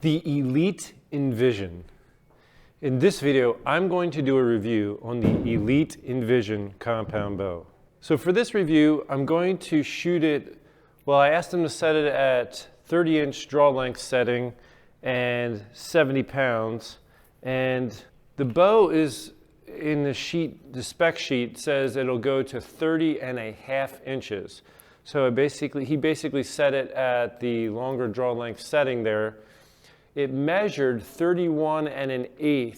The Elite Envision. In this video, I'm going to do a review on the Elite Envision compound bow. So for this review, I'm going to shoot it, well, I asked them to set it at 30-inch draw length setting and 70 pounds. And the bow is in the sheet, the spec sheet says it'll go to 30.5 inches. So he basically set it at the longer draw length setting there. It measured 31.125.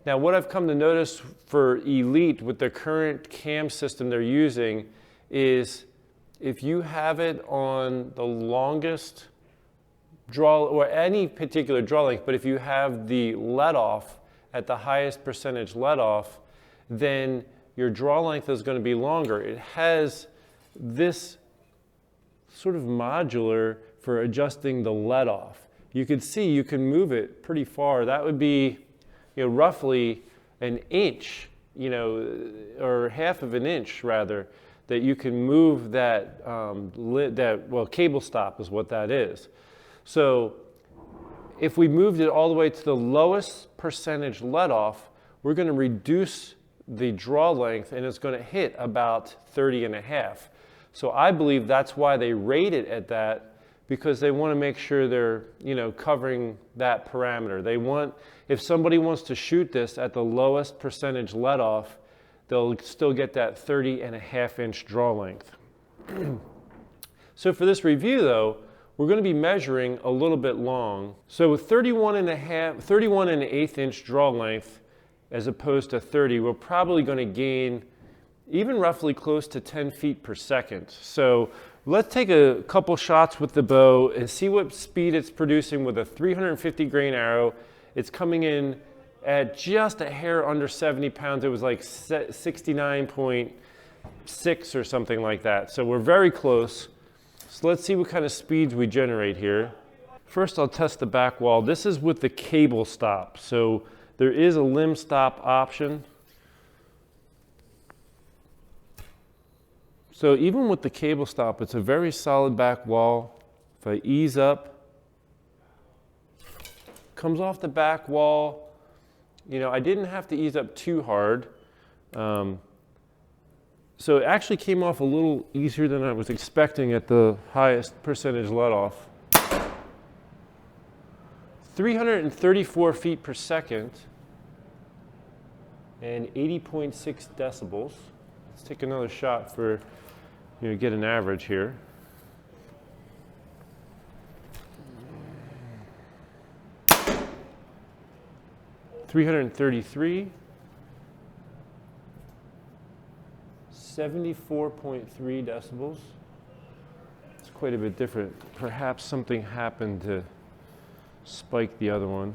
Now what I've come to notice for Elite with the current cam system they're using is if you have it on the longest draw, or any particular draw length, but if you have the let off at the highest percentage let off, then your draw length is going to be longer. It has this sort of modular for adjusting the let off. You can see you can move it pretty far. That would be, roughly an inch, or half of an inch rather, that you can move that, cable stop is what that is. So if we moved it all the way to the lowest percentage let off, we're going to reduce the draw length and it's going to hit about 30.5. So I believe that's why they rate it at that, because they want to make sure they're, covering that parameter. They want, if somebody wants to shoot this at the lowest percentage let off, they'll still get that 30.5 inch draw length. So for this review though, we're going to be measuring a little bit long. So with 31.1 inch draw length, as opposed to 30, we're probably going to gain even roughly close to 10 feet per second. So let's take a couple shots with the bow and see what speed it's producing with a 350 grain arrow. It's coming in at just a hair under 70 pounds. It was like 69.6 or something like that. So we're very close. So let's see what kind of speeds we generate here. First, I'll test the back wall. This is with the cable stop. So there is a limb stop option. So even with the cable stop, it's a very solid back wall. If I ease up, comes off the back wall. I didn't have to ease up too hard. So it actually came off a little easier than I was expecting at the highest percentage let off. 334 feet per second and 80.6 decibels. Let's take another shot for get an average here. $333, 74.3 decibels. It's quite a bit different. Perhaps something happened to spike the other one.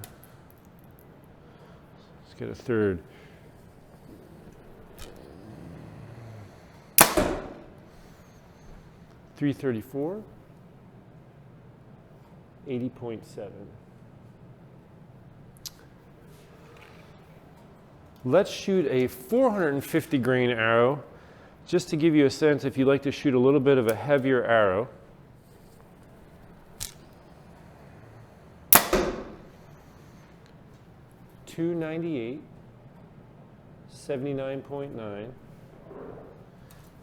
Let's get a third. 334, 80.7. Let's shoot a 450 grain arrow, just to give you a sense if you like to shoot a little bit of a heavier arrow. .298, 79.9.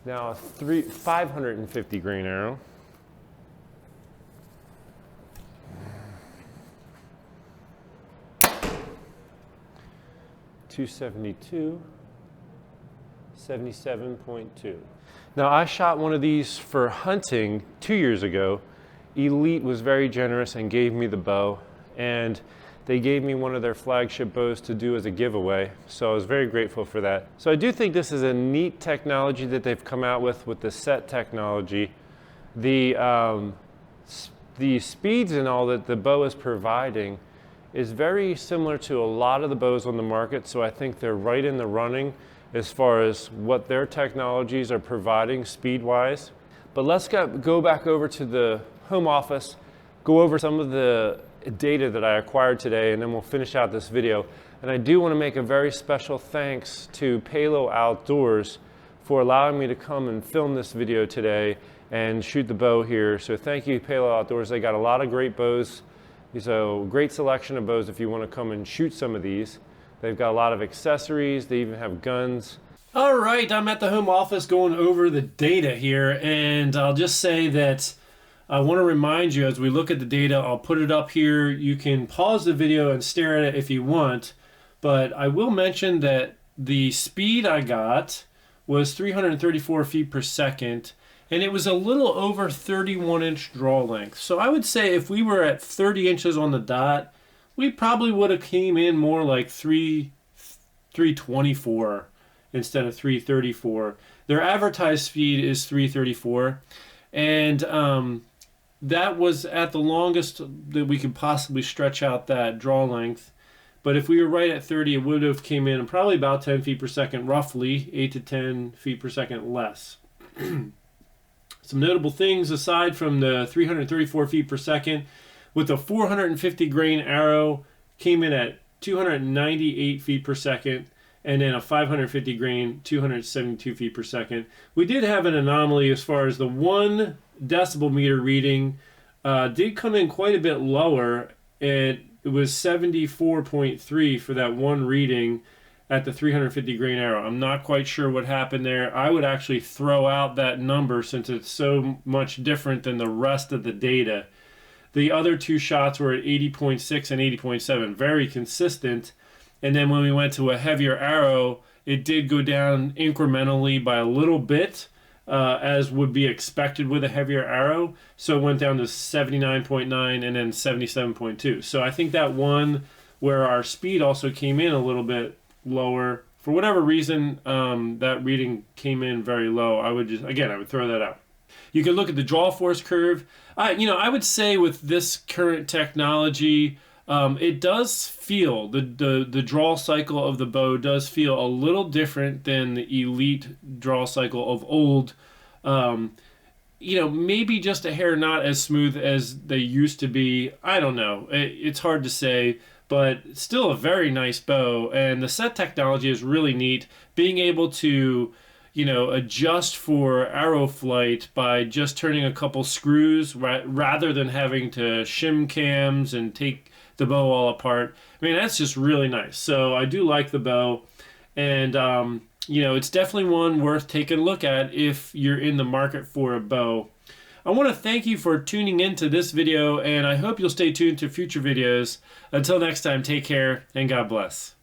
Now a 550 grain arrow. .272, 77.2. Now I shot one of these for hunting 2 years ago. Elite was very generous and gave me the bow, and they gave me one of their flagship bows to do as a giveaway, so I was very grateful for that. So I do think this is a neat technology that they've come out with the set technology. The speeds and all that the bow is providing is very similar to a lot of the bows on the market, so I think they're right in the running as far as what their technologies are providing speed-wise. But let's go back over to the home office, go over some of the data that I acquired today, and then we'll finish out this video. And I do want to make a very special thanks to Palo Outdoors for allowing me to come and film this video today and shoot the bow here. So thank you, Palo Outdoors. They got a lot of great bows So great selection of bows if you want to come and shoot some of these. They've got a lot of accessories. They even have guns. All right, I'm at the home office going over the data here, and I'll just say that I want to remind you as we look at the data, I'll put it up here. You can pause the video and stare at it if you want, but I will mention that the speed I got was 334 feet per second, and it was a little over 31-inch draw length. So I would say if we were at 30 inches on the dot, we probably would have came in more like 324 instead of 334. Their advertised speed is 334, and that was at the longest that we could possibly stretch out that draw length. But if we were right at 30, it would have came in probably about 10 feet per second, roughly 8 to 10 feet per second less. Some notable things aside from the 334 feet per second, with a 450 grain arrow, came in at 298 feet per second, and then a 550 grain, 272 feet per second. We did have an anomaly as far as the 1 decibel meter reading did come in quite a bit lower. It was 74.3 for that one reading at the 350 grain arrow. I'm not quite sure what happened there. I would actually throw out that number since it's so much different than the rest of the data. The other two shots were at 80.6 and 80.7, very consistent. And then when we went to a heavier arrow, it did go down incrementally by a little bit, as would be expected with a heavier arrow. So it went down to 79.9 and then 77.2. So I think that one where our speed also came in a little bit lower, for whatever reason, that reading came in very low. I would throw that out. You can look at the draw force curve. I would say with this current technology, it does feel, the draw cycle of the bow does feel a little different than the elite draw cycle of old. Maybe just a hair not as smooth as they used to be. I don't know. It's hard to say, but still a very nice bow. And the set technology is really neat. Being able to adjust for arrow flight by just turning a couple screws rather than having to shim cams and take the bow all apart. I mean, that's just really nice. So I do like the bow, and it's definitely one worth taking a look at if you're in the market for a bow. I want to thank you for tuning into this video, and I hope you'll stay tuned to future videos. Until next time, take care and God bless.